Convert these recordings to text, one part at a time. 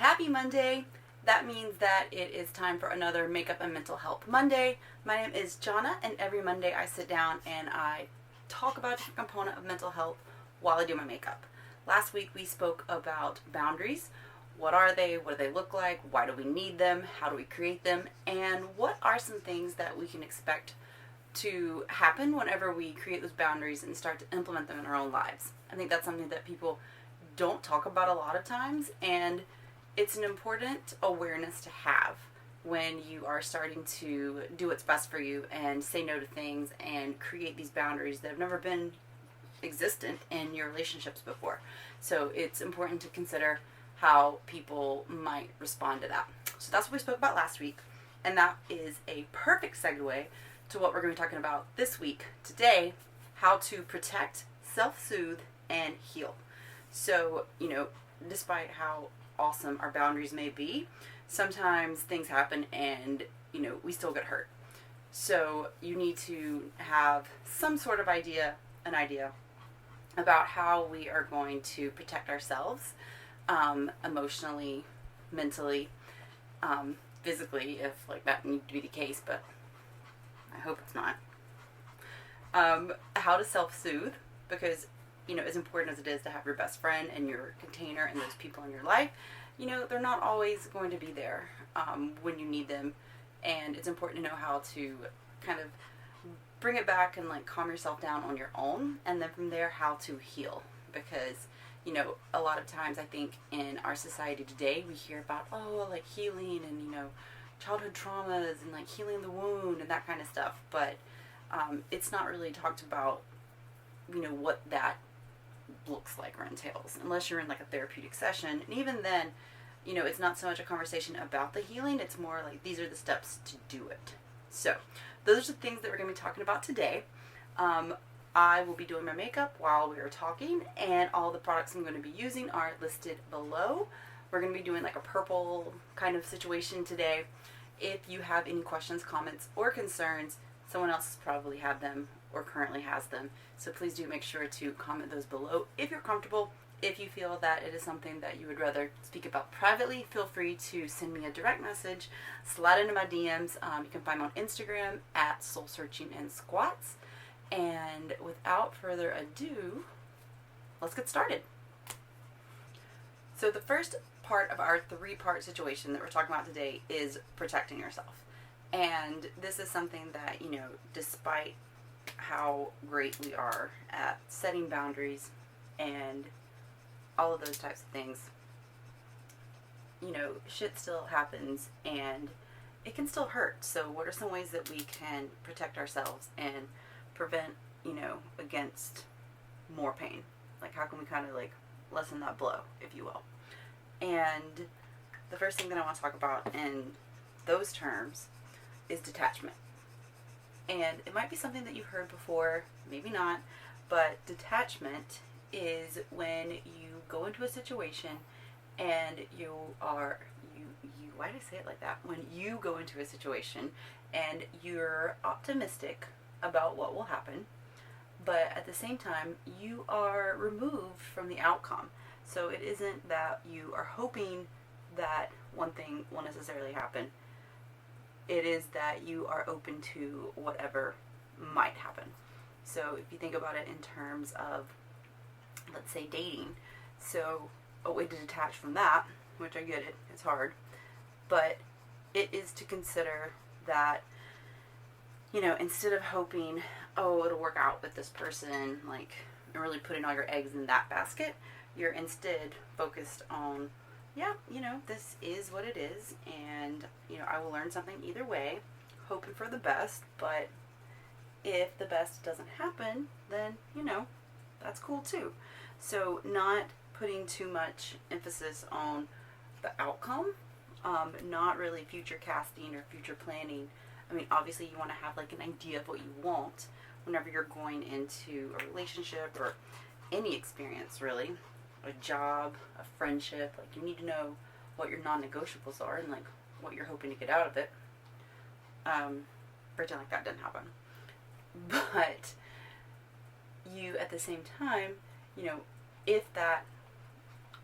Happy Monday! That means that it is time for another Makeup and Mental Health Monday. My name is Johnna, and every Monday I sit down and I talk about a different component of mental health while I do my makeup. Last week we spoke about boundaries. What are they? What do they look like? Why do we need them? How do we create them? And what are some things that we can expect to happen whenever we create those boundaries and start to implement them in our own lives? I think that's something that people don't talk about a lot of times, and it's an important awareness to have when you are starting to do what's best for you and say no to things and create these boundaries that have never been existent in your relationships before. So it's important to consider how people might respond to that. So that's what we spoke about last week, and that is a perfect segue to what we're going to be talking about this week. Today, how to protect, self-soothe, and heal. So, despite how awesome our boundaries may be, sometimes things happen and, we still get hurt. So you need to have some sort of an idea about how we are going to protect ourselves, emotionally, mentally, physically, if that needs to be the case, but I hope it's not. How to self-soothe, because as important as it is to have your best friend and your container and those people in your life, they're not always going to be there when you need them. And it's important to know how to kind of bring it back and calm yourself down on your own. And then from there, how to heal. Because, a lot of times I think in our society today, we hear about, healing and, childhood traumas and healing the wound and that kind of stuff. But it's not really talked about, what that looks like or entails, unless you're in a therapeutic session. And even then, it's not so much a conversation about the healing, it's more these are the steps to do it. So those are the things that we're going to be talking about today. I will be doing my makeup while we are talking, and all the products I'm going to be using are listed below. We're going to be doing a purple kind of situation today. If you have any questions, comments, or concerns, someone else has probably had them or currently has them. So please do make sure to comment those below if you're comfortable. If you feel that it is something that you would rather speak about privately, feel free to send me a direct message, slide into my DMs. You can find me on Instagram at soulsearchingandsquats. And without further ado, let's get started. So the first part of our 3-part situation that we're talking about today is protecting yourself. And this is something that, despite how great we are at setting boundaries and all of those types of things, shit still happens and it can still hurt. So what are some ways that we can protect ourselves and prevent, against more pain? How can we kind of lessen that blow, if you will? And the first thing that I want to talk about in those terms is detachment. And it might be something that you've heard before, maybe not, but detachment is when you go into a situation and why did I say it like that? When you go into a situation and you're optimistic about what will happen, but at the same time, you are removed from the outcome. So it isn't that you are hoping that one thing will necessarily happen. It is that you are open to whatever might happen. So if you think about it in terms of, let's say, dating, so a way to detach from that, which I get it, it's hard, but it is to consider that, instead of hoping, it'll work out with this person, and really putting all your eggs in that basket, you're instead focused on, this is what it is, and, I will learn something either way, hoping for the best, but if the best doesn't happen, then, that's cool too. So not putting too much emphasis on the outcome, not really future casting or future planning. I mean, obviously you want to have an idea of what you want whenever you're going into a relationship or any experience, really. A job, a friendship, you need to know what your non-negotiables are and what you're hoping to get out of it. Pretend that didn't happen. But you, at the same time, if that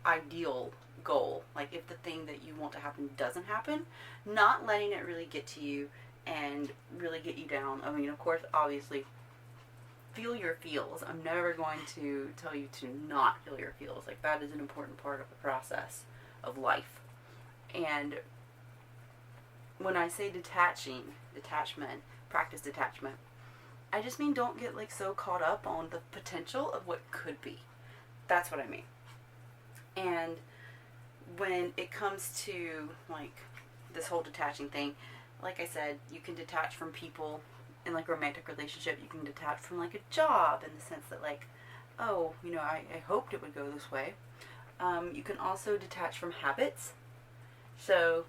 ideal goal, like if the thing that you want to happen doesn't happen, not letting it really get to you and really get you down. I mean, of course, obviously, feel your feels. I'm never going to tell you to not feel your feels. Like, that is an important part of the process of life. And when I say detachment, practice detachment, I just mean don't get like so caught up on the potential of what could be. That's what I mean. And when it comes to like this whole detaching thing, like I said, you can detach from people in like a romantic relationship. You can detach from like a job in the sense that like, oh, you know, I hoped it would go this way. You can also detach from habits. So,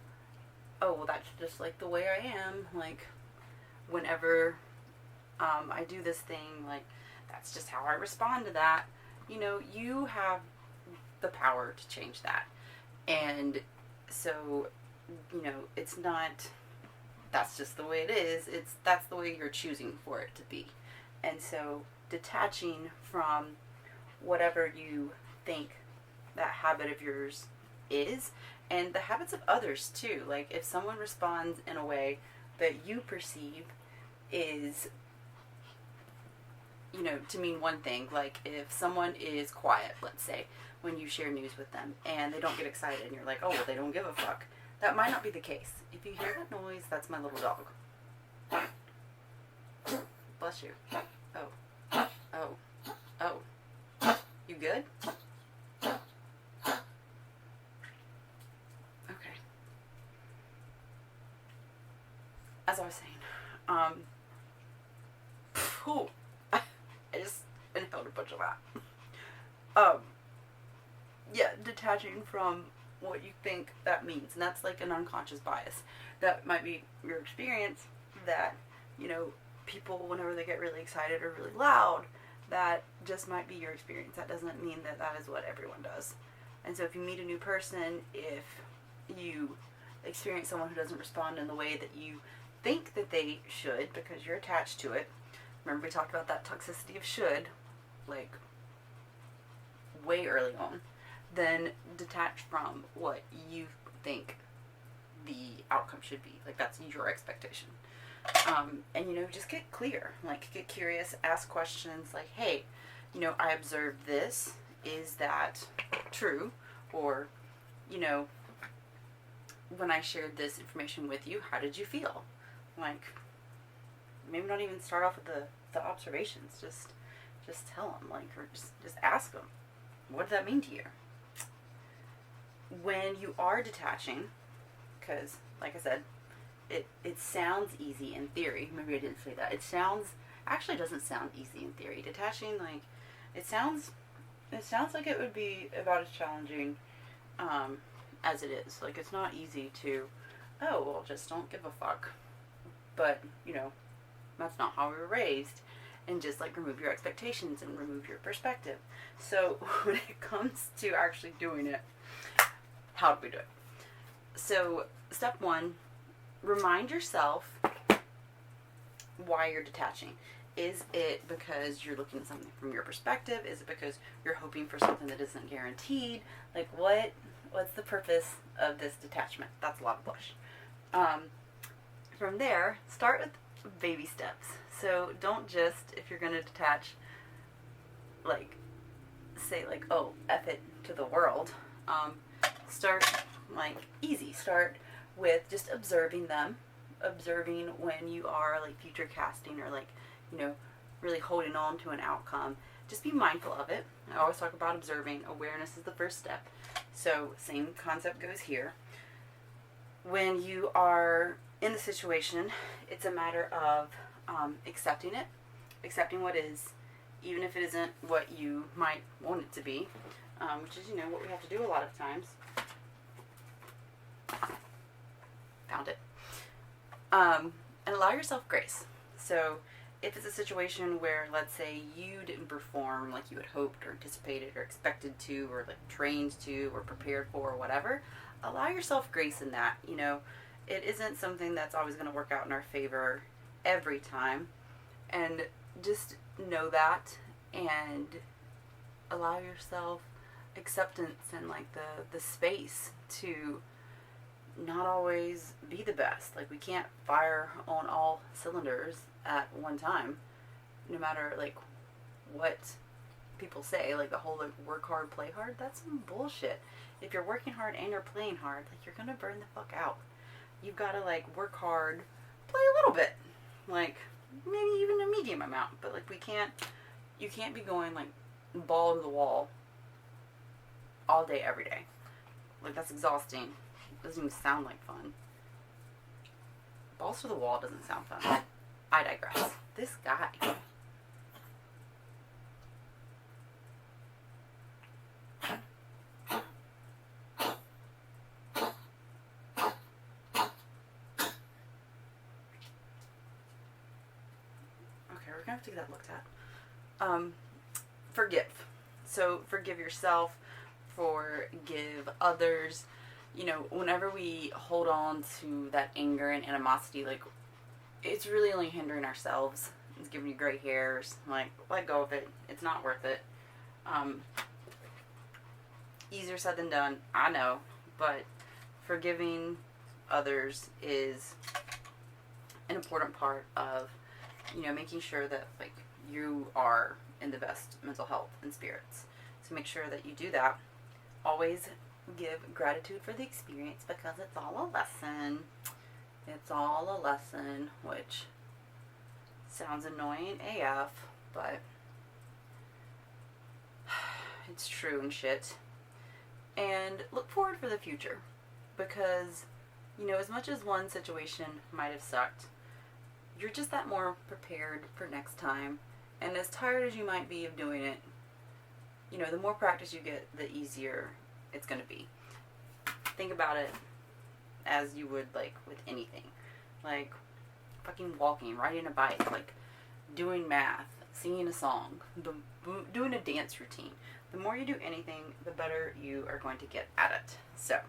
oh, well, that's just like the way I am. Like, whenever I do this thing, like, that's just how I respond to that. You know, you have the power to change that. And so, you know, it's not, that's just the way it is. That's the way you're choosing for it to be. And so, detaching from whatever you think that habit of yours is, and the habits of others too. Like, if someone responds in a way that you perceive is, you know, to mean one thing, like if someone is quiet, let's say, when you share news with them, and they don't get excited, and you're like, oh, well, they don't give a fuck. That might not be the case. If you hear that noise, that's my little dog. Bless you. Oh. Oh. Oh. You good? As I was saying, I just inhaled a bunch of that. Yeah, detaching from what you think that means, and that's like an unconscious bias. That might be your experience, that, you know, people, whenever they get really excited or really loud, that just might be your experience. That doesn't mean that that is what everyone does. And so if you meet a new person, if you experience someone who doesn't respond in the way that you think that they should because you're attached to it. Remember, we talked about that toxicity of should, like, way early on. Then detach from what you think the outcome should be. Like, that's your expectation. And, you know, just get clear. Like, get curious, ask questions like, hey, you know, I observed this. Is that true? Or, you know, when I shared this information with you, how did you feel? Like, maybe not even start off with the observations. Just tell them, like, or just ask them, what does that mean to you? When you are detaching, because, like I said, it sounds easy in theory. Maybe I didn't say that. Actually doesn't sound easy in theory. Detaching, like, it sounds like it would be about as challenging as it is. Like, it's not easy to, oh, well, just don't give a fuck. But, you know, that's not how we were raised. And just, like, remove your expectations and remove your perspective. So, when it comes to actually doing it, how do we do it? So, step one, remind yourself why you're detaching. Is it because you're looking at something from your perspective? Is it because you're hoping for something that isn't guaranteed? Like, what's the purpose of this detachment? That's a lot of blush. From there, start with baby steps. So don't just, if you're going to detach, like, say, like, oh, F it to the world. Start, like, easy. Start with just observing them. Observing when you are, like, future casting or, like, you know, really holding on to an outcome. Just be mindful of it. I always talk about observing. Awareness is the first step. So, same concept goes here. When you are in the situation, it's a matter of accepting it, accepting what is, even if it isn't what you might want it to be, which is, you know, what we have to do a lot of times. Found it. And allow yourself grace. So if it's a situation where, let's say, you didn't perform like you had hoped or anticipated or expected to or, like, trained to or prepared for or whatever, allow yourself grace in that. You know, it isn't something that's always going to work out in our favor every time. And just know that and allow yourself acceptance and like the space to not always be the best. Like we can't fire on all cylinders at one time, no matter like what people say. Like the whole like work hard, play hard, that's some bullshit. If you're working hard and you're playing hard, like you're gonna burn the fuck out. You've gotta like work hard, play a little bit. Like maybe even a medium amount. But like you can't be going like ball to the wall all day, every day. Like that's exhausting. Doesn't even sound like fun. Balls to the wall doesn't sound fun. I digress. This guy. Okay, we're gonna have to get that looked at. Forgive. So forgive yourself, forgive others. You know, whenever we hold on to that anger and animosity, like, it's really only hindering ourselves. It's giving you gray hairs. Like, let go of it. It's not worth it. Easier said than done, I know. But forgiving others is an important part of, you know, making sure that, like, you are in the best mental health and spirits. So make sure that you do that. Always give gratitude for the experience because it's all a lesson. It's all a lesson, which sounds annoying AF, but it's true and shit. And look forward for the future because, you know, as much as one situation might have sucked, you're just that more prepared for next time. And as tired as you might be of doing it, you know, the more practice you get, the easier it's going to be. Think about it as you would, like, with anything. Like, fucking walking, riding a bike, like, doing math, singing a song, doing a dance routine. The more you do anything, the better you are going to get at it. So,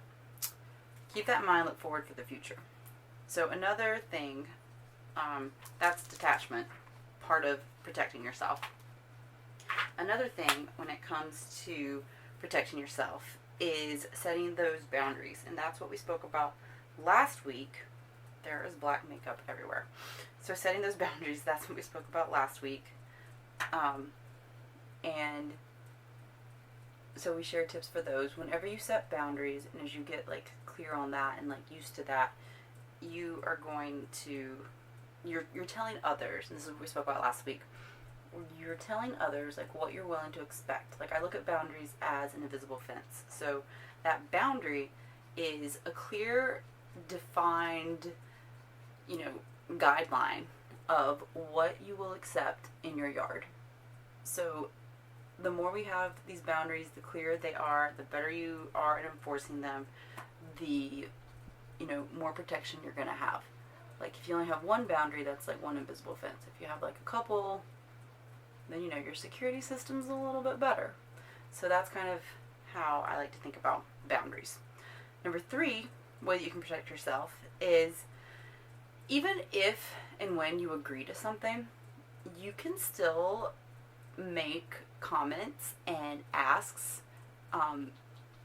keep that in mind, look forward for the future. So, another thing, that's detachment, part of protecting yourself. Another thing when it comes to protecting yourself is setting those boundaries. And that's what we spoke about last week. There is black makeup everywhere. So setting those boundaries, that's what we spoke about last week. And so we shared tips for those. Whenever you set boundaries and as you get like clear on that and like used to that, you are going to, you're telling others, and this is what we spoke about last week, you're telling others like what you're willing to expect. Like I look at boundaries as an invisible fence. So that boundary is a clear, defined, you know, guideline of what you will accept in your yard. So the more we have these boundaries, the clearer they are, the better you are at enforcing them, the, you know, more protection you're going to have. Like if you only have one boundary, that's like one invisible fence. If you have like a couple, then, you know, your security system's a little bit better. So that's kind of how I like to think about boundaries. Number 3, way that you can protect yourself is even if and when you agree to something, you can still make comments and asks on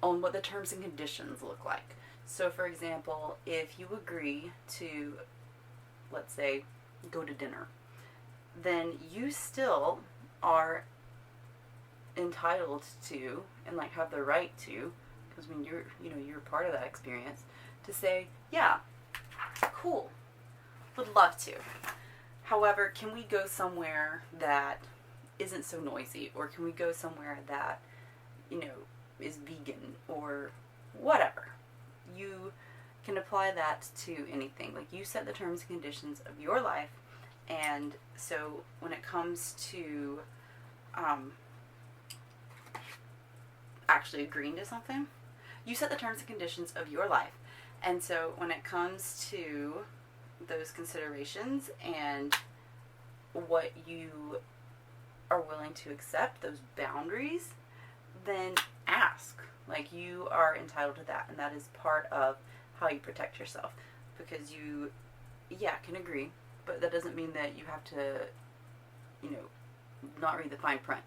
what the terms and conditions look like. So, for example, if you agree to, let's say, go to dinner, then you still are entitled to and like have the right to, because when you're part of that experience, to say, yeah, cool, would love to. However, can we go somewhere that isn't so noisy, or can we go somewhere that, you know, is vegan or whatever? You can apply that to anything. Like you set the terms and conditions of your life. And so when it comes to actually agreeing to something, you set the terms and conditions of your life. And so when it comes to those considerations and what you are willing to accept, those boundaries, then ask. Like you are entitled to that, and that is part of how you protect yourself. Because you, can agree, but that doesn't mean that you have to, you know, not read the fine print.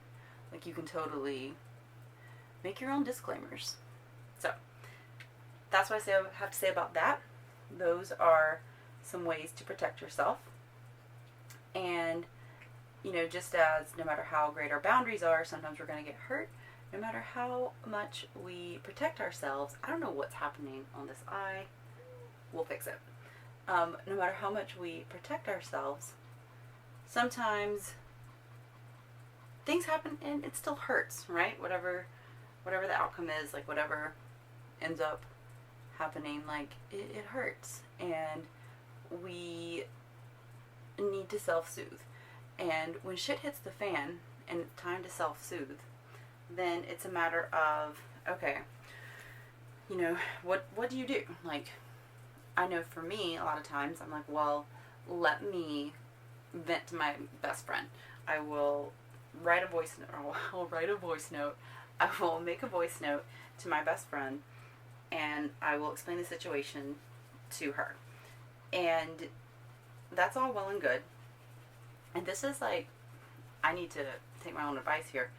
Like you can totally make your own disclaimers. So that's what I have to say about that. Those are some ways to protect yourself. And, just as no matter how great our boundaries are, sometimes we're going to get hurt. No matter how much we protect ourselves, I don't know what's happening on this eye. We'll fix it. No matter how much we protect ourselves, sometimes things happen and it still hurts, right? Whatever the outcome is, like whatever ends up happening, like it hurts. And we need to self-soothe. And when shit hits the fan and it's time to self-soothe, then it's a matter of, okay, what do you do? Like, I know for me, a lot of times I'm like, well, let me vent to my best friend. I will write a voice note. I'll write a voice note. I will make a voice note to my best friend, and I will explain the situation to her. And that's all well and good. And this is like, I need to take my own advice here.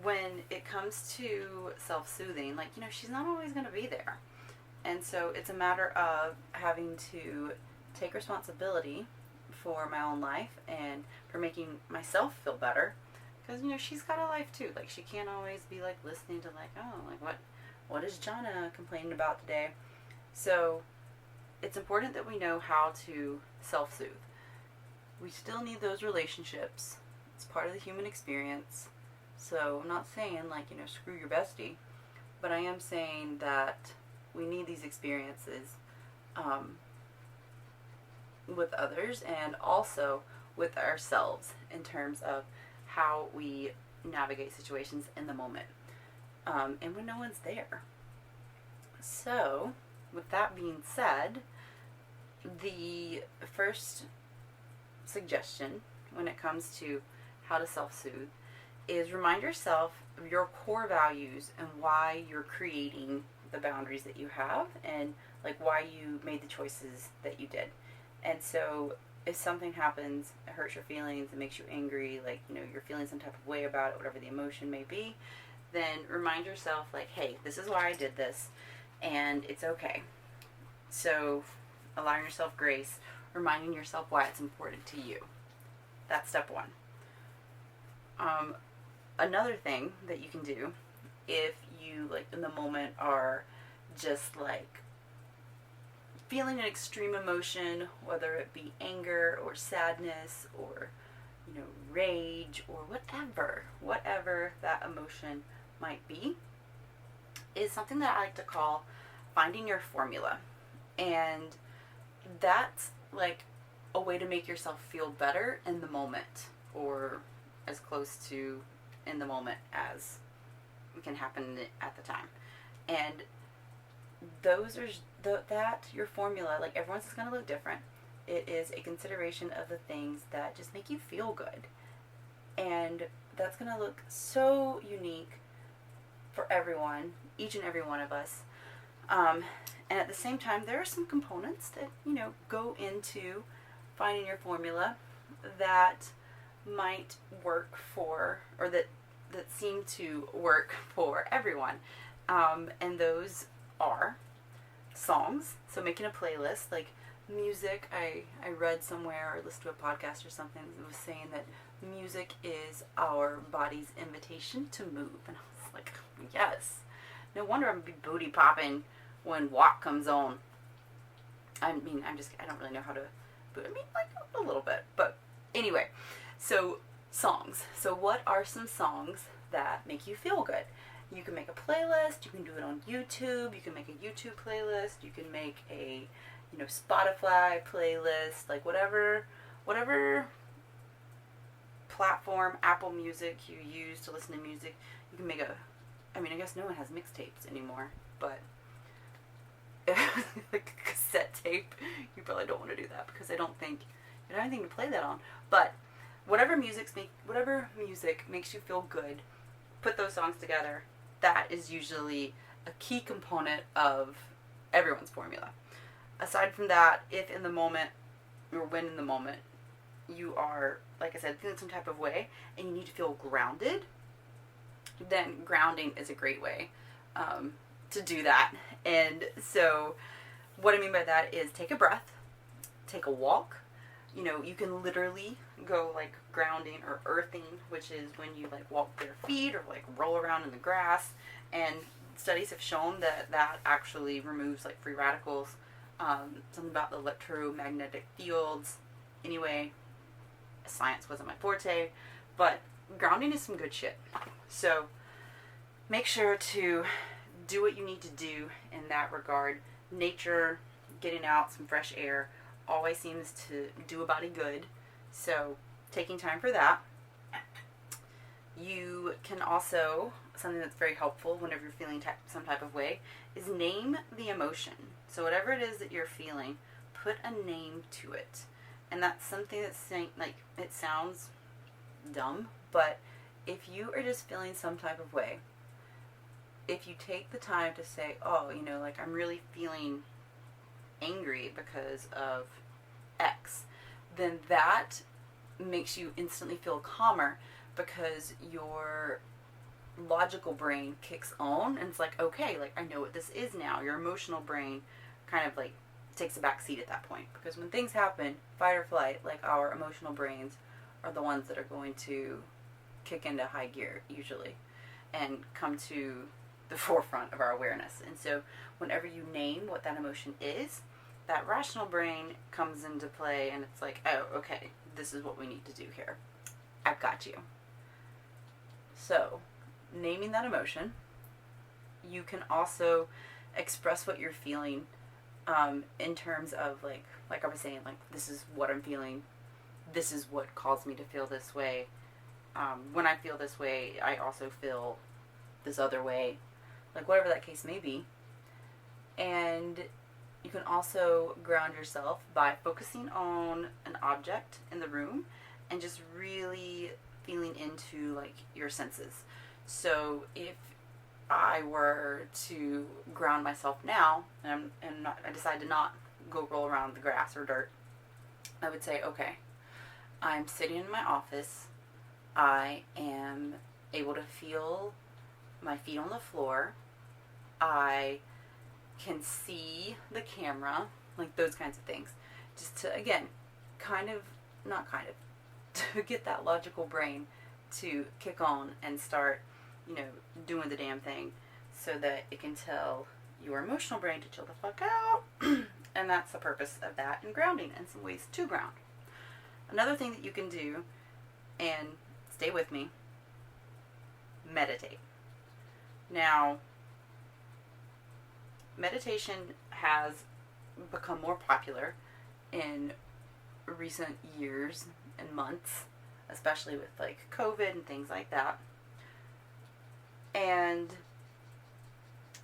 When it comes to self-soothing, like, she's not always going to be there. And so it's a matter of having to take responsibility for my own life and for making myself feel better. Because, she's got a life too. Like, she can't always be, like, listening to, like, oh, like, what is Johnna complaining about today? So it's important that we know how to self-soothe. We still need those relationships. It's part of the human experience. So I'm not saying, like, screw your bestie. But I am saying that we need these experiences with others and also with ourselves in terms of how we navigate situations in the moment. And when no one's there. So, with that being said, the first suggestion when it comes to how to self-soothe is remind yourself of your core values and why you're creating the boundaries that you have and like why you made the choices that you did. And so if something happens, it hurts your feelings, it makes you angry, like, you're feeling some type of way about it, whatever the emotion may be, then remind yourself, like, hey, this is why I did this, and it's okay. So allowing yourself grace, reminding yourself why it's important to you. That's step one. Another thing that you can do if you, like, in the moment are just, like, feeling an extreme emotion, whether it be anger or sadness or, rage or whatever that emotion might be, is something that I like to call finding your formula. And that's, like, a way to make yourself feel better in the moment, or as close to in the moment as can happen at the time. And those are your formula, like, everyone's is going to look different. It is a consideration of the things that just make you feel good. And that's going to look so unique for everyone, each and every one of us. And at the same time, there are some components that, go into finding your formula that might work for, or that seem to work for everyone. And those are songs. So making a playlist, like music. I read somewhere or listened to a podcast or something that was saying that music is our body's invitation to move. And I was like, yes. No wonder I'm going to be booty popping when WAP comes on. I mean, I don't really know how to, but I mean, like, a little bit. But anyway, so songs. So what are some songs that make you feel good? You can make a playlist. You can do it on YouTube. You can make a YouTube playlist. You can make a, Spotify playlist. Like, whatever platform, Apple Music you use to listen to music, you can make I guess no one has mixtapes anymore, but like a cassette tape, you probably don't want to do that because I don't think you have anything to play that on. But whatever music makes you feel good, put those songs together. That is usually a key component of everyone's formula. Aside from that, if in the moment, or when in the moment, you are, like I said, feeling some type of way, and you need to feel grounded, then grounding is a great way to do that. And so what I mean by that is take a breath, take a walk. You know, you can literally go like grounding or earthing, which is when you like walk bare feet or like roll around in the grass. And studies have shown that that actually removes like free radicals, something about the electromagnetic fields. Anyway, science wasn't my forte, but grounding is some good shit. So make sure to do what you need to do in that regard. Nature, getting out some fresh air, always seems to do a body good. So taking time for that. You can also, something that's very helpful whenever you're feeling some type of way, is name the emotion. So whatever it is that you're feeling, put a name to it. And that's something that's like, it sounds dumb, but if you are just feeling some type of way, if you take the time to say, oh, you know, like I'm really feeling angry because of X, then that makes you instantly feel calmer, because your logical brain kicks on and it's like, okay, like I know what this is now. Your emotional brain kind of like takes a back seat at that point, because when things happen, fight or flight, like our emotional brains are the ones that are going to kick into high gear usually and come to the forefront of our awareness. And so whenever you name what that emotion is, that rational brain comes into play and it's like, oh, okay, this is what we need to do here. I've got you. So, naming that emotion, you can also express what you're feeling in terms of like I was saying, like this is what I'm feeling. This is what caused me to feel this way. When I feel this way, I also feel this other way. Like whatever that case may be. And you can also ground yourself by focusing on an object in the room and just really feeling into like your senses. So if I were to ground myself now and I decide to not go roll around the grass or dirt, I would say, okay, I'm sitting in my office. I am able to feel my feet on the floor. I can see the camera, like those kinds of things. Just to, again, to get that logical brain to kick on and start, you know, doing the damn thing so that it can tell your emotional brain to chill the fuck out. And that's the purpose of that, and grounding, and some ways to ground. Another thing that you can do, and stay with me, meditate. Now, meditation has become more popular in recent years and months, especially with like COVID and things like that. And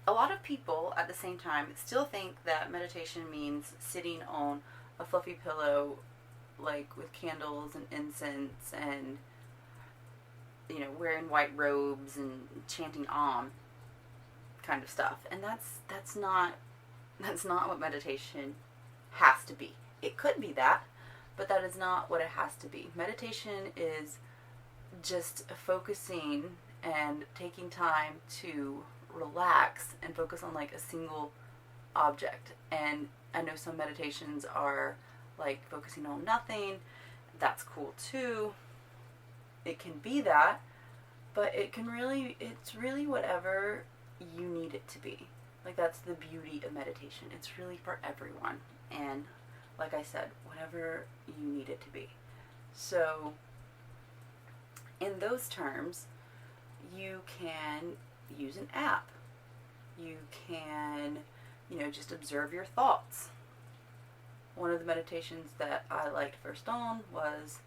a lot of people at the same time still think that meditation means sitting on a fluffy pillow, like with candles and incense and, you know, wearing white robes and chanting Om kind of stuff. And that's not what meditation has to be. It could be that, but that is not what it has to be. Meditation is just focusing and taking time to relax and focus on like a single object. And I know some meditations are like focusing on nothing. That's cool too. It can be that, but it's really whatever you need it to be. Like that's the beauty of meditation. It's really for everyone. And like I said, whatever you need it to be. So in those terms, you can use an app. You can, you know, just observe your thoughts. One of the meditations that I liked first on was,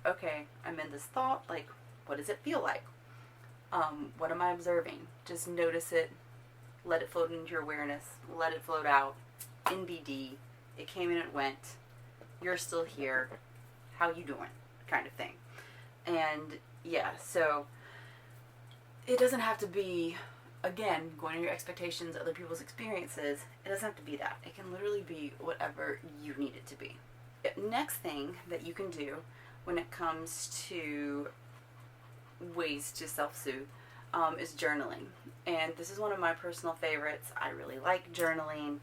okay, I'm in this thought, like, what does it feel like? What am I observing? Just notice it, let it float into your awareness, let it float out, NBD, it came and it went, you're still here, how you doing, kind of thing. And yeah, so it doesn't have to be, again, going on your expectations, other people's experiences. It doesn't have to be that. It can literally be whatever you need it to be. Next thing that you can do when it comes to ways to self-soothe, is journaling. And this is one of my personal favorites. I really like journaling.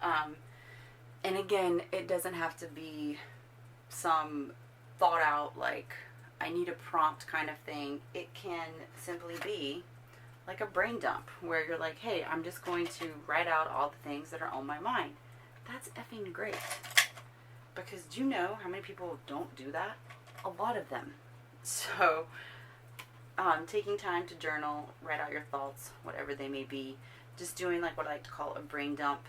And again, it doesn't have to be some thought out, like, I need a prompt kind of thing. It can simply be like a brain dump where you're like, hey, I'm just going to write out all the things that are on my mind. That's effing great. Because do you know how many people don't do that? A lot of them. So, taking time to journal, write out your thoughts, whatever they may be, just doing like what I like to call a brain dump,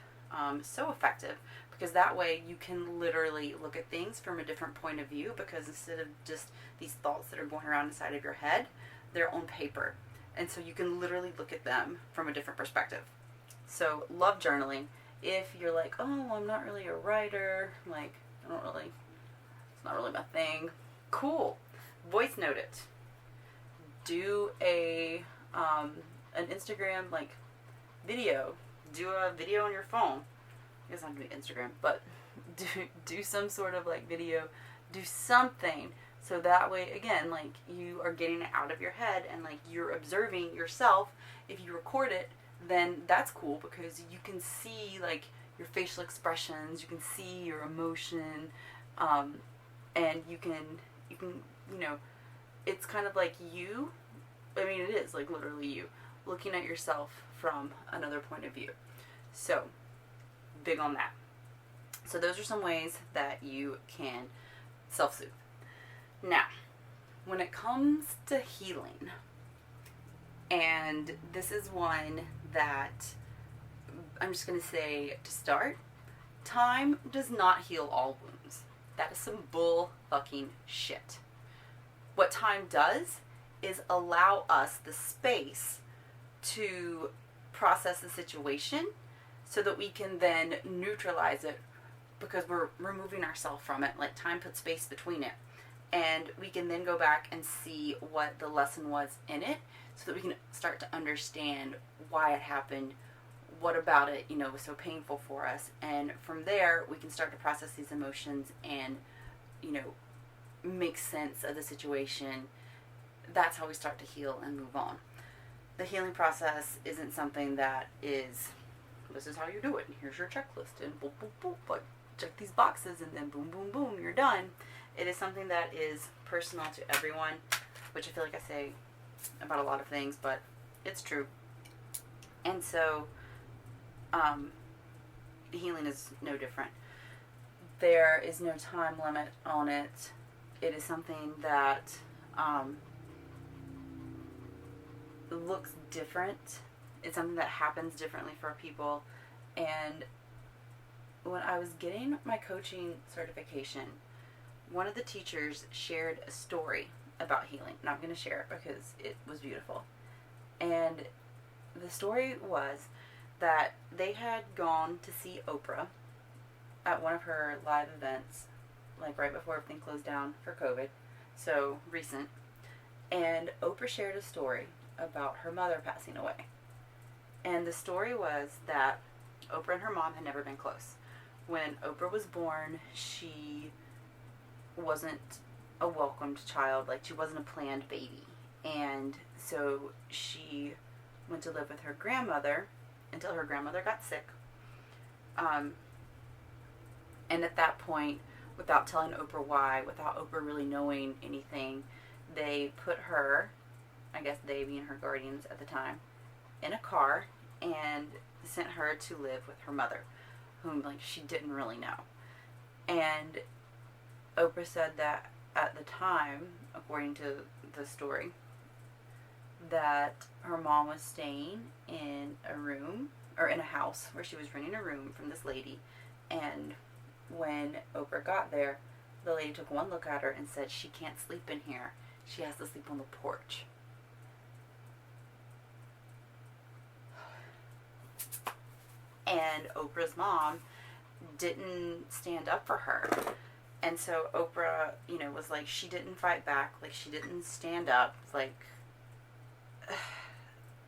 is so effective. Because that way you can literally look at things from a different point of view, because instead of just these thoughts that are going around inside of your head, they're on paper. And so you can literally look at them from a different perspective. So love journaling. If you're like, oh, I'm not really a writer, like, it's not really my thing. Cool. Voice note it. Do an Instagram, like, video. Do a video on your phone. It doesn't have to be Instagram, but do some sort of like video, do something, so that way, again, like, you are getting it out of your head and like you're observing yourself. If you record it, then that's cool, because you can see like your facial expressions, you can see your emotion, and you can, it's kind of like you, I mean, it is like literally you looking at yourself from another point of view. So big on that. So those are some ways that you can self-soothe. Now, when it comes to healing, and this is one that I'm just going to say to start, time does not heal all wounds. That is some bull fucking shit. What time does is allow us the space to process the situation, so that we can then neutralize it, because we're removing ourselves from it. Like, time puts space between it. And we can then go back and see what the lesson was in it, so that we can start to understand why it happened, what about it, was so painful for us. And from there, we can start to process these emotions and, make sense of the situation. That's how we start to heal and move on. The healing process isn't something that is, this is how you do it, and here's your checklist, and boop, boop, boop, like, check these boxes, and then boom, boom, boom, you're done. It is something that is personal to everyone, which I feel like I say about a lot of things, but it's true. And so, healing is no different. There is no time limit on it. It is something that looks different. It's something that happens differently for people. And when I was getting my coaching certification, one of the teachers shared a story about healing. And I'm going to share it because it was beautiful. And the story was that they had gone to see Oprah at one of her live events, like right before everything closed down for COVID, so recent. And Oprah shared a story about her mother passing away. And the story was that Oprah and her mom had never been close. When Oprah was born, she wasn't a welcomed child, like she wasn't a planned baby. And so she went to live with her grandmother until her grandmother got sick. And at that point, without telling Oprah why, without Oprah really knowing anything, they put her, I guess they being her guardians at the time, in a car and sent her to live with her mother, whom like she didn't really know. And Oprah said that at the time, according to the story, that her mom was staying in a room, or in a house where she was renting a room from this lady. And when Oprah got there, the lady took one look at her and said, "She can't sleep in here. She has to sleep on the porch." And Oprah's mom didn't stand up for her. And so Oprah, was like, she didn't fight back. Like, she didn't stand up. Like,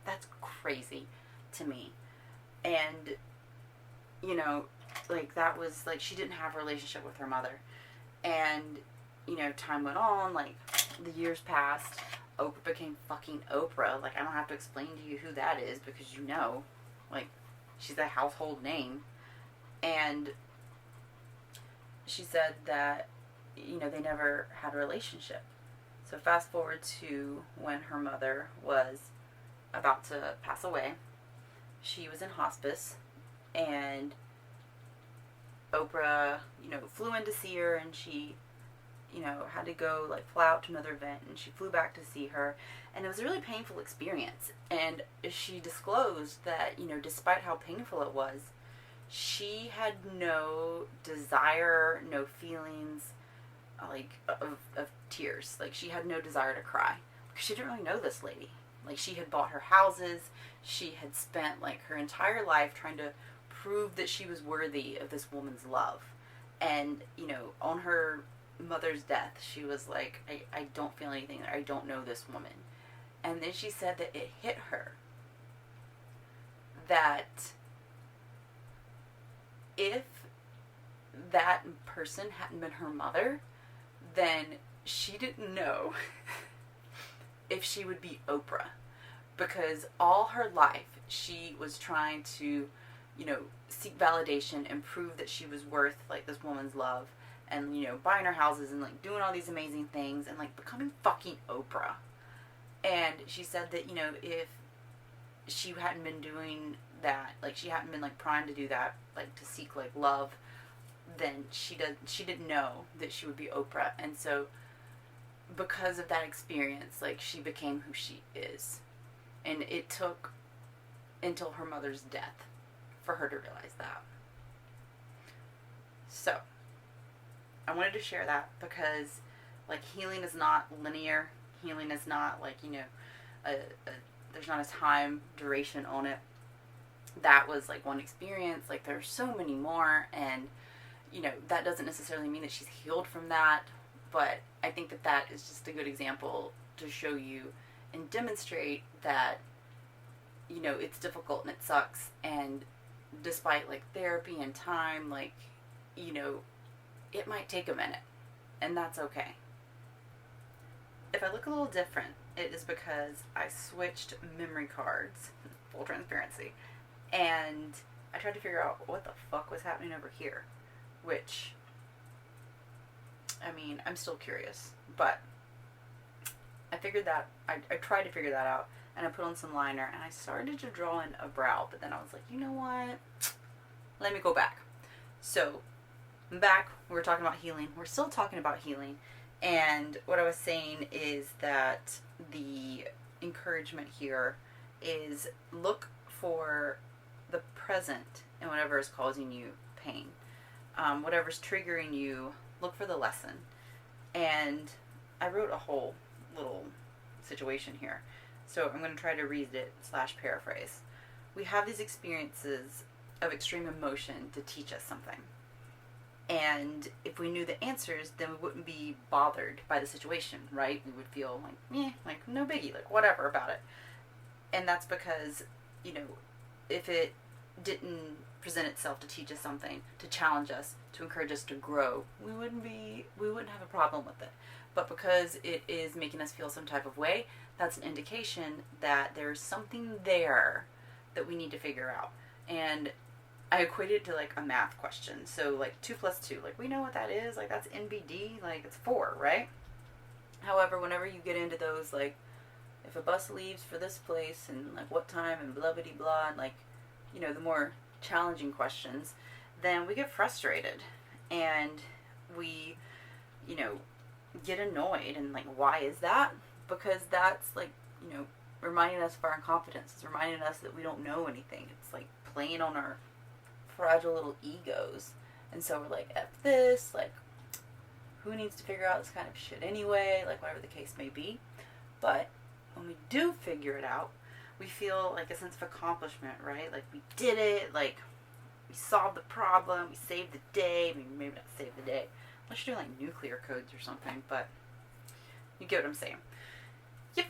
that's crazy to me. And, like, that was, like, she didn't have a relationship with her mother. And, time went on, like, the years passed. Oprah became fucking Oprah. Like, I don't have to explain to you who that is because you know. Like, she's a household name. And she said that, you know, they never had a relationship. So fast forward to when her mother was about to pass away. She was in hospice, and Oprah, you know, flew in to see her, and she, you know, had to go, like, fly out to another event, and she flew back to see her, and it was a really painful experience. And she disclosed that, you know, despite how painful it was, she had no desire, no feelings, like, of tears. Like, she had no desire to cry, because she didn't really know this lady. Like, she had bought her houses, she had spent, like, her entire life trying to prove that she was worthy of this woman's love. And, you know, on her mother's death, she was like, I don't feel anything, I don't know this woman. And then she said that it hit her that if that person hadn't been her mother, then she didn't know if she would be Oprah. Because all her life, she was trying to, you know, seek validation and prove that she was worth, like, this woman's love. And, you know, buying her houses and, like, doing all these amazing things and, like, becoming fucking Oprah. And she said that, you know, if she hadn't been doing that, like, she hadn't been, like, primed to do that, like, to seek, like, love, then she didn't know that she would be Oprah. And so, because of that experience, like, she became who she is. And it took until her mother's death for her to realize that. So, I wanted to share that because, like, healing is not linear. Healing is not, like, you know, there's not a time duration on it. That was, like, one experience. Like, there's so many more, and, you know, that doesn't necessarily mean that she's healed from that, but I think that that is just a good example to show you and demonstrate that, you know, it's difficult and it sucks, and despite, like, therapy and time, like, you know, it might take a minute, and that's okay. If I look a little different, it is because I switched memory cards, full transparency, and I tried to figure out what the fuck was happening over here, which, I mean, I'm still curious, but I figured that, I tried to figure that out, and I put on some liner, and I started to draw in a brow, but then I was like, you know what, let me go back. So, I'm back, we were talking about healing, we're still talking about healing, and what I was saying is that the encouragement here is look for the present in whatever is causing you pain. Whatever's triggering you, look for the lesson. And I wrote a whole little situation here, so I'm going to try to read it / paraphrase. We have these experiences of extreme emotion to teach us something. And if we knew the answers, then we wouldn't be bothered by the situation, right? We would feel like, like, no biggie, like, whatever about it. And that's because, you know, if it didn't present itself to teach us something, to challenge us, to encourage us to grow, we wouldn't have a problem with it. But because it is making us feel some type of way, that's an indication that there's something there that we need to figure out. And I equate it to, like, a math question. So, like, 2 + 2, like, we know what that is. Like, that's NBD. Like, it's 4, right? However, whenever you get into those, like, if a bus leaves for this place and, like, what time and blah-blah-blah, and, like, you know, the more challenging questions, then we get frustrated. And we, you know, get annoyed. And, like, why is that? Because that's, like, you know, reminding us of our incompetence. It's reminding us that we don't know anything. It's, like, playing on our fragile little egos. And so we're like, F this, like, who needs to figure out this kind of shit anyway, like, whatever the case may be. But when we do figure it out, we feel like a sense of accomplishment, right? Like, we did it, like, we solved the problem, we saved the day. I mean, maybe not save the day, unless you're doing, like, nuclear codes or something, but you get what I'm saying. You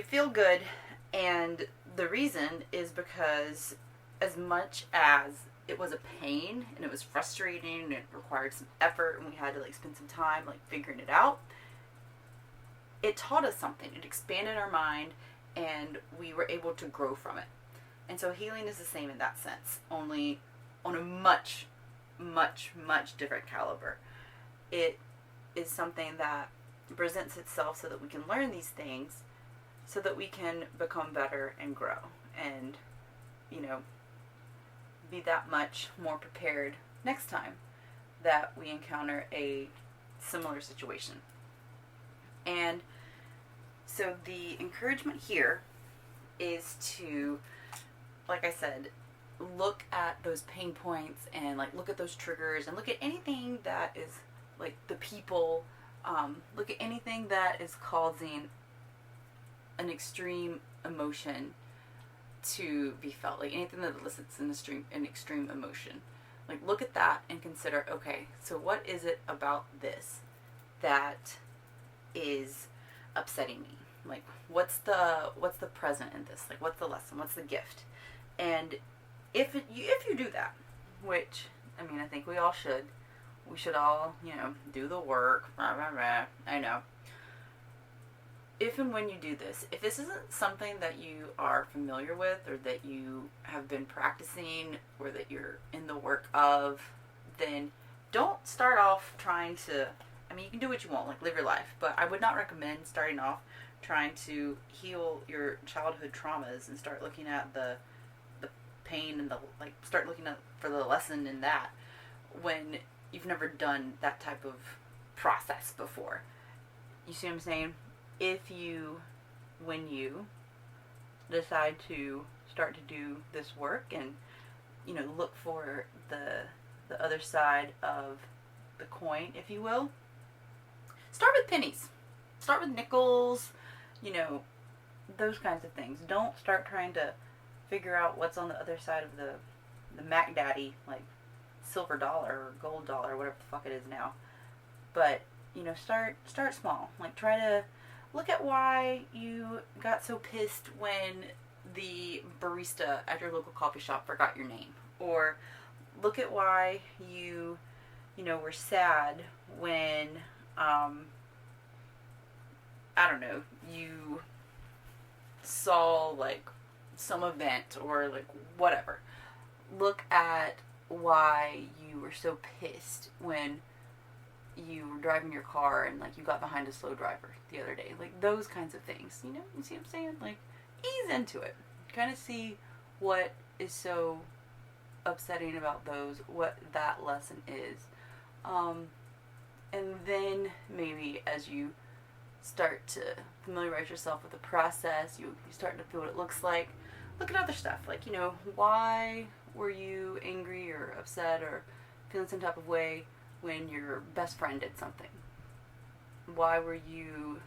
feel good, and the reason is because as much as it was a pain, and it was frustrating, and it required some effort, and we had to, like, spend some time, like, figuring it out, it taught us something. It expanded our mind, and we were able to grow from it. And so healing is the same in that sense, only on a much, much, much different caliber. It is something that presents itself so that we can learn these things, so that we can become better and grow and, be that much more prepared next time that we encounter a similar situation. And so the encouragement here is to, like I said, look at those pain points and look at those triggers and look at anything that is the people, look at anything that is causing an extreme emotion to be felt, anything that elicits an extreme emotion. Look at that and consider, okay, so what is it about this that is upsetting me? What's the present in this? What's the lesson? What's the gift? And if you do that, which I think we all should. We should all, do the work. I know. If and when you do this, if this isn't something that you are familiar with, or that you have been practicing, or that you're in the work of, then don't start off trying to, you can do what you want, live your life, but I would not recommend starting off trying to heal your childhood traumas and start looking at the pain and start looking at for the lesson in that when you've never done that type of process before. You see what I'm saying? When you decide to start to do this work and, look for the other side of the coin, if you will, start with pennies. Start with nickels, those kinds of things. Don't start trying to figure out what's on the other side of the Mac Daddy, silver dollar or gold dollar, whatever the fuck it is now. But, start small. Try to look at why you got so pissed when the barista at your local coffee shop forgot your name. Or look at why you were sad when, you saw, some event or, whatever. Look at why you were so pissed when you were driving your car and you got behind a slow driver the other day. Those kinds of things. You see what I'm saying? Ease into it. Kind of see what is so upsetting about those, what that lesson is. And then maybe as you start to familiarize yourself with the process, you start to feel what it looks like. Look at other stuff. Why were you angry or upset or feeling some type of way when your best friend did something? Why were you,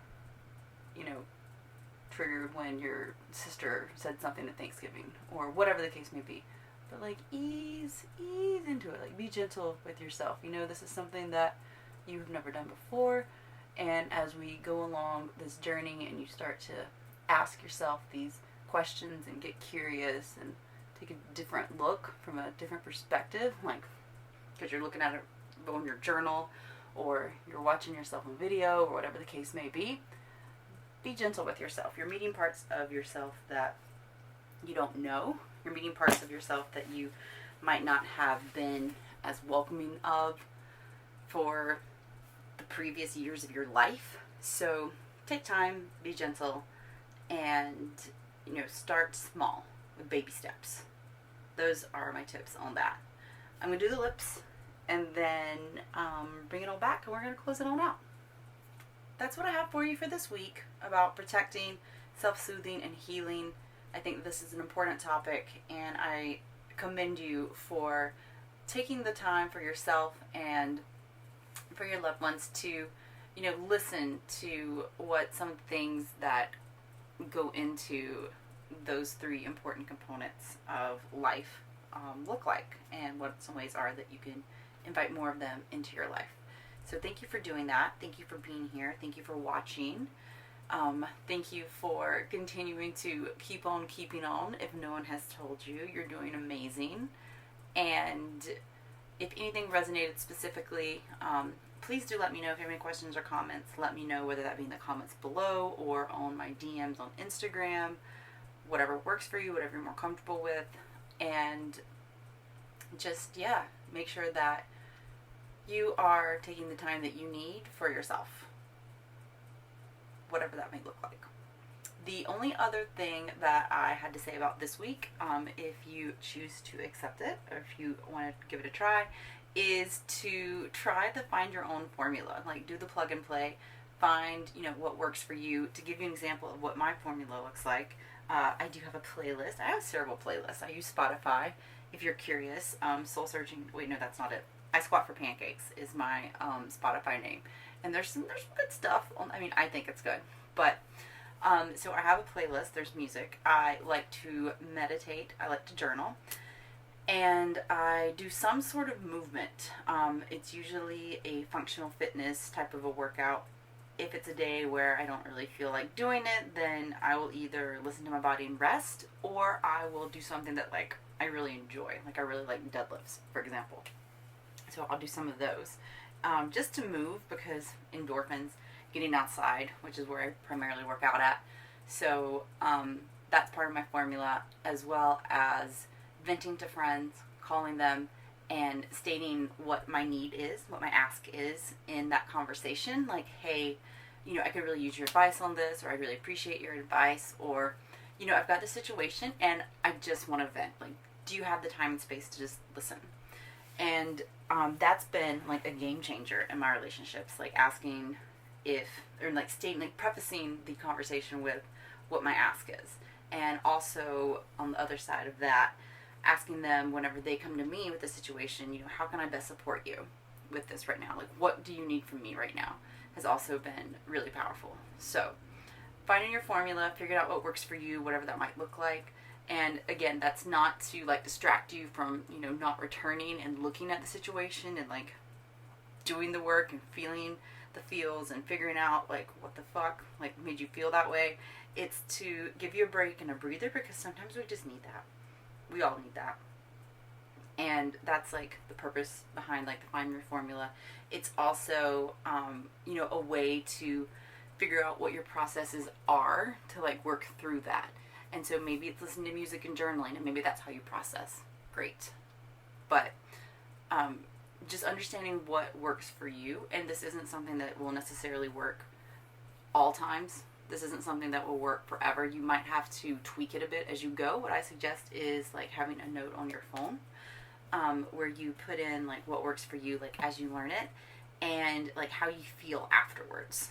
triggered when your sister said something at Thanksgiving, or whatever the case may be? But ease into it. Be gentle with yourself. This is something that you've never done before, and as we go along this journey and you start to ask yourself these questions and get curious and take a different look from a different perspective, because you're looking at it on your journal or you're watching yourself on video or whatever the case may be gentle with yourself. You're meeting parts of yourself that you don't know. You're meeting parts of yourself that you might not have been as welcoming of for the previous years of your life. So take time, be gentle, and start small with baby steps. Those are my tips on that. I'm going to do the lips and then bring it all back, and we're going to close it on out. That's what I have for you for this week about protecting, self-soothing, and healing. I think this is an important topic, and I commend you for taking the time for yourself and for your loved ones to, listen to what some things that go into those three important components of life look like, and what some ways are that you can invite more of them into your life. So thank you for doing that. Thank you for being here. Thank you for watching. Thank you for continuing to keep on keeping on. If no one has told you, you're doing amazing. And if anything resonated specifically, please do let me know. If you have any questions or comments, let me know, whether that be in the comments below or on my DMs on Instagram, whatever works for you, whatever you're more comfortable with. And just, yeah, make sure that you are taking the time that you need for yourself, whatever that may look like. The only other thing that I had to say about this week, if you choose to accept it or if you want to give it a try, is to try to find your own formula. Like, do the plug and play, find, what works for you. To give you an example of what my formula looks like, I do have a playlist. I have several playlists. I use Spotify, if you're curious. Soul Searching, wait, no, that's not it. I Squat for Pancakes is my Spotify name. And there's some good stuff. I think it's good. But so I have a playlist. There's music. I like to meditate. I like to journal. And I do some sort of movement. It's usually a functional fitness type of a workout. If it's a day where I don't really feel like doing it, then I will either listen to my body and rest, or I will do something that I really enjoy. Like, I really like deadlifts, for example. So I'll do some of those. Just to move, because endorphins, getting outside, which is where I primarily work out at. So that's part of my formula, as well as venting to friends, calling them, and stating what my need is, what my ask is in that conversation. Like, hey, I could really use your advice on this, or I really appreciate your advice, or, I've got this situation and I just want to vent. Like, do you have the time and space to just listen? And that's been a game changer in my relationships. Like, asking prefacing the conversation with what my ask is. And also, on the other side of that, asking them whenever they come to me with a situation, how can I best support you with this right now? Like, what do you need from me right now? Has also been really powerful. So, finding your formula, figuring out what works for you, whatever that might look like. And again, that's not to distract you from, not returning and looking at the situation and doing the work and feeling the feels and figuring out what the fuck made you feel that way. It's to give you a break and a breather, because sometimes we just need that. We all need that. And that's the purpose behind the Find Your Formula. It's also a way to figure out what your processes are to work through that. And so maybe it's listening to music and journaling, and maybe that's how you process. Great. But just understanding what works for you. And this isn't something that will necessarily work all times. This isn't something that will work forever. You might have to tweak it a bit as you go. What I suggest is having a note on your phone where you put in what works for you as you learn it, and how you feel afterwards.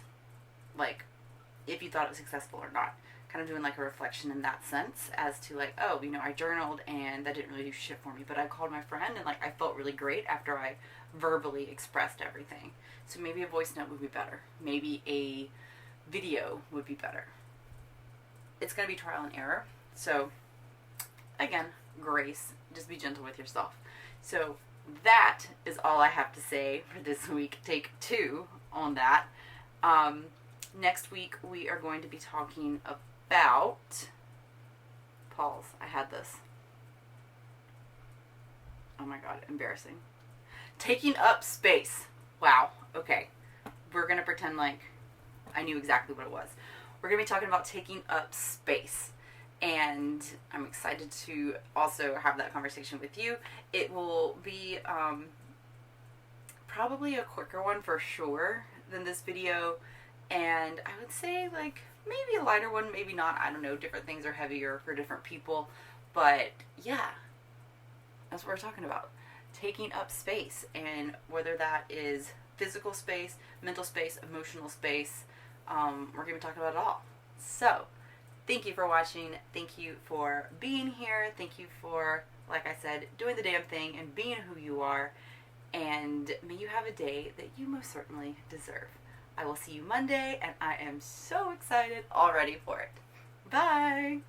If you thought it was successful or not. Kind of doing a reflection in that sense as to I journaled and that didn't really do shit for me, but I called my friend and I felt really great after I verbally expressed everything. So maybe a voice note would be better. Maybe a video would be better. It's going to be trial and error. So again, grace. Just be gentle with yourself. So that is all I have to say for this week. Take 2 on that. Next week we are going to be talking about, pause, I had this. Oh my god, embarrassing. Taking up space. Wow, okay. We're going to pretend I knew exactly what it was. We're going to be talking about taking up space. And I'm excited to also have that conversation with you. It will be probably a quicker one for sure than this video. And I would say maybe a lighter one, maybe not. I don't know. Different things are heavier for different people. But yeah, that's what we're talking about. Taking up space. And whether that is physical space, mental space, emotional space, we're going to be talking about it all. So, thank you for watching. Thank you for being here. Thank you for, like I said, doing the damn thing and being who you are. And may you have a day that you most certainly deserve. I will see you Monday, and I am so excited already for it. Bye!